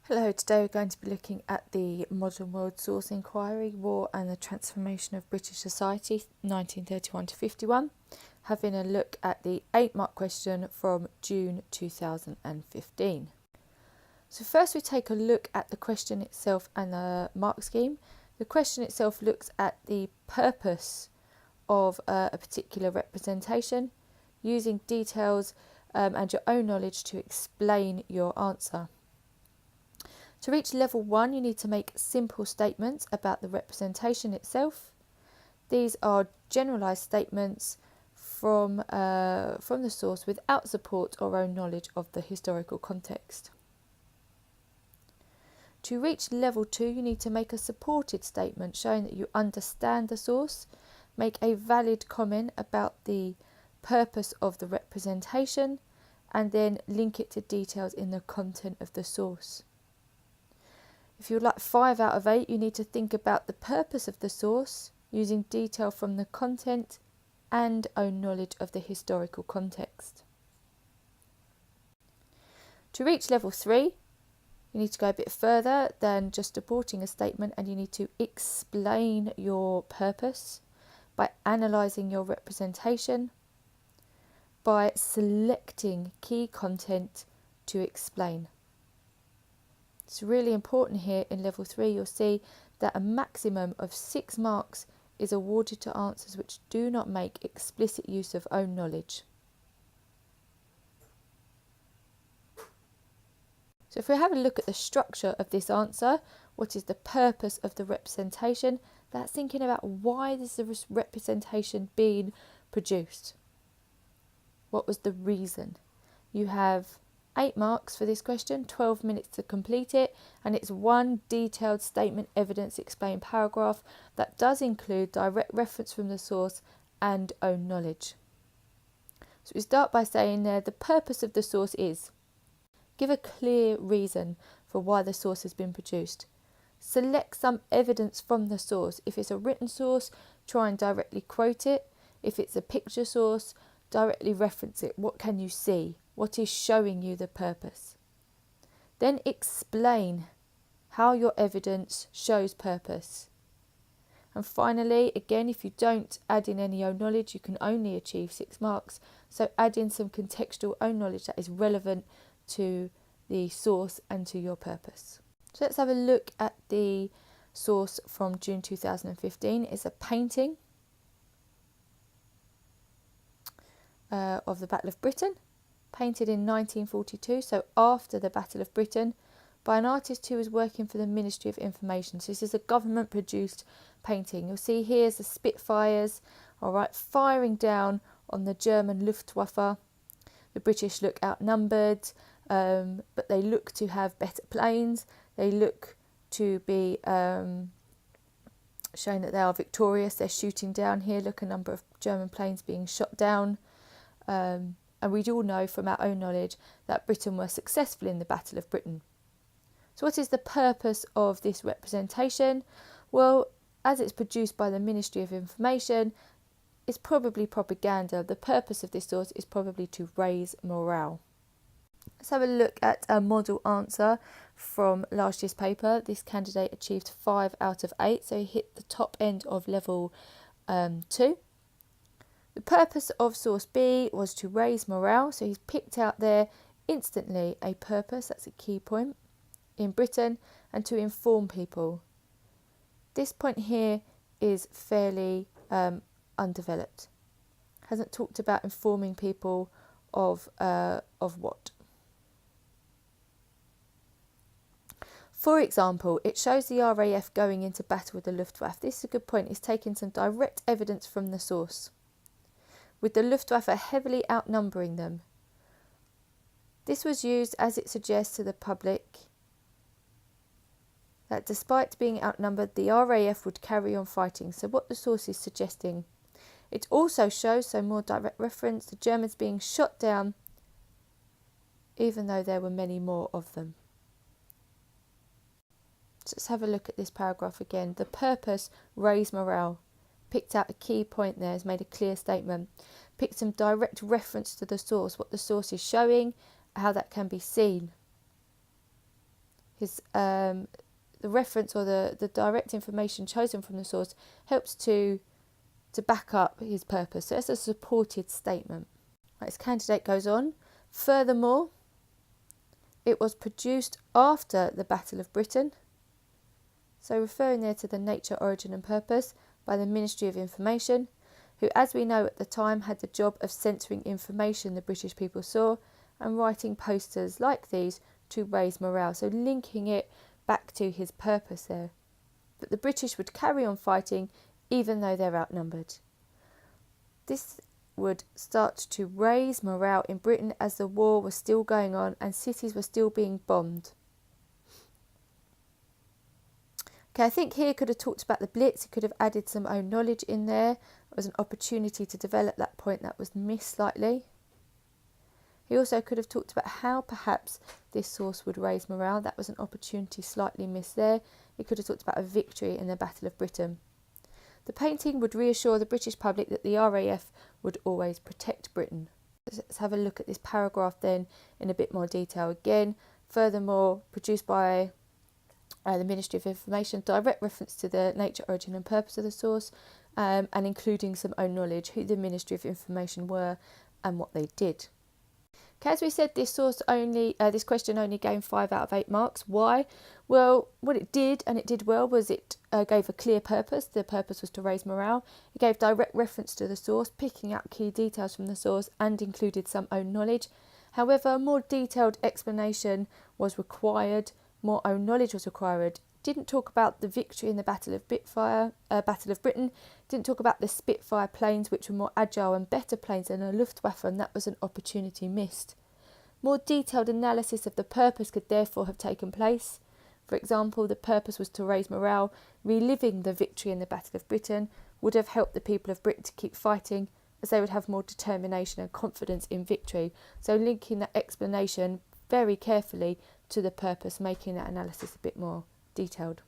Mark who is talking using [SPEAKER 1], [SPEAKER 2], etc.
[SPEAKER 1] Hello, today we're going to be looking at the Modern World Source Inquiry, War and the Transformation of British Society, 1931 to 51, having a look at the 8-mark question from June 2015. So first we take a look at the question itself and the mark scheme. The question itself looks at the purpose of a particular representation, using details and your own knowledge to explain your answer. To reach level 1, you need to make simple statements about the representation itself. These are generalised statements from the source without support or own knowledge of the historical context. To reach level 2, you need to make a supported statement showing that you understand the source, make a valid comment about the purpose of the representation, and then link it to details in the content of the source. If you'd like 5 out of 8, you need to think about the purpose of the source, using detail from the content and own knowledge of the historical context. To reach level 3, you need to go a bit further than just supporting a statement, and you need to explain your purpose by analysing your representation, by selecting key content to explain. It's really important here in level 3. You'll see that a maximum of 6 marks is awarded to answers which do not make explicit use of own knowledge. So if we have a look at the structure of this answer, what is the purpose of the representation? That's thinking about why is the representation being produced? What was the reason? You have 8 marks for this question, 12 minutes to complete it, and it's one detailed statement evidence explained paragraph that does include direct reference from the source and own knowledge. So we start by saying there the purpose of the source is: give a clear reason for why the source has been produced. Select some evidence from the source. If it's a written source, try and directly quote it. If it's a picture source, directly reference it. What can you see? What is showing you the purpose? Then explain how your evidence shows purpose. And finally, again, if you don't add in any own knowledge, you can only achieve 6 marks. So add in some contextual own knowledge that is relevant to the source and to your purpose. So let's have a look at the source from June 2015. It's a painting of the Battle of Britain, painted in 1942, so after the Battle of Britain, by an artist who was working for the Ministry of Information. So this is a government produced painting. You'll see here's the Spitfires, firing down on the German Luftwaffe. The British look outnumbered, but they look to have better planes. They look to be showing that they are victorious. They're shooting down here. Look, a number of German planes being shot down. And we all know from our own knowledge that Britain were successful in the Battle of Britain. So what is the purpose of this representation? Well, as it's produced by the Ministry of Information, it's probably propaganda. The purpose of this source is probably to raise morale. Let's have a look at a model answer from last year's paper. This candidate achieved 5 out of 8, so he hit the top end of level 2. The purpose of source B was to raise morale, so he's picked out there instantly a purpose, that's a key point, in Britain, and to inform people. This point here is fairly undeveloped. Hasn't talked about informing people of what. For example, it shows the RAF going into battle with the Luftwaffe. This is a good point. It's taking some direct evidence from the source, with the Luftwaffe heavily outnumbering them. This was used as it suggests to the public that despite being outnumbered, the RAF would carry on fighting. So what the source is suggesting. It also shows, so more direct reference, the Germans being shot down, even though there were many more of them. So let's have a look at this paragraph again. The purpose, raise morale. Picked out a key point there, has made a clear statement. Picked some direct reference to the source, what the source is showing, how that can be seen. his the reference or the direct information chosen from the source helps to back up his purpose. So it's a supported statement. Right, his candidate goes on. Furthermore, it was produced after the Battle of Britain. So referring there to the nature, origin and purpose by the Ministry of Information, who, as we know at the time, had the job of censoring information the British people saw and writing posters like these to raise morale. So linking it back to his purpose there, that the British would carry on fighting even though they're outnumbered. This would start to raise morale in Britain as the war was still going on and cities were still being bombed. Okay, I think here could have talked about the Blitz. He could have added some own knowledge in there. It was an opportunity to develop that point that was missed slightly. He also could have talked about how perhaps this source would raise morale. That was an opportunity slightly missed there. He could have talked about a victory in the Battle of Britain. The painting would reassure the British public that the RAF would always protect Britain. Let's have a look at this paragraph then in a bit more detail again. Furthermore, produced by the Ministry of Information, direct reference to the nature, origin and purpose of the source, and including some own knowledge, who the Ministry of Information were and what they did. Okay, as we said, this question only gained 5 out of 8 marks. Why? Well, what it did, and it did well, was it gave a clear purpose. The purpose was to raise morale. It gave direct reference to the source, picking out key details from the source, and included some own knowledge. However, a more detailed explanation was required. More own knowledge was required. Didn't talk about the victory in the Battle of Britain. Didn't talk about the Spitfire planes, which were more agile and better planes than the Luftwaffe, and that was an opportunity missed. More detailed analysis of the purpose could therefore have taken place. For example, the purpose was to raise morale. Reliving the victory in the Battle of Britain would have helped the people of Britain to keep fighting, as they would have more determination and confidence in victory. So linking that explanation very carefully to the purpose, making that analysis a bit more detailed.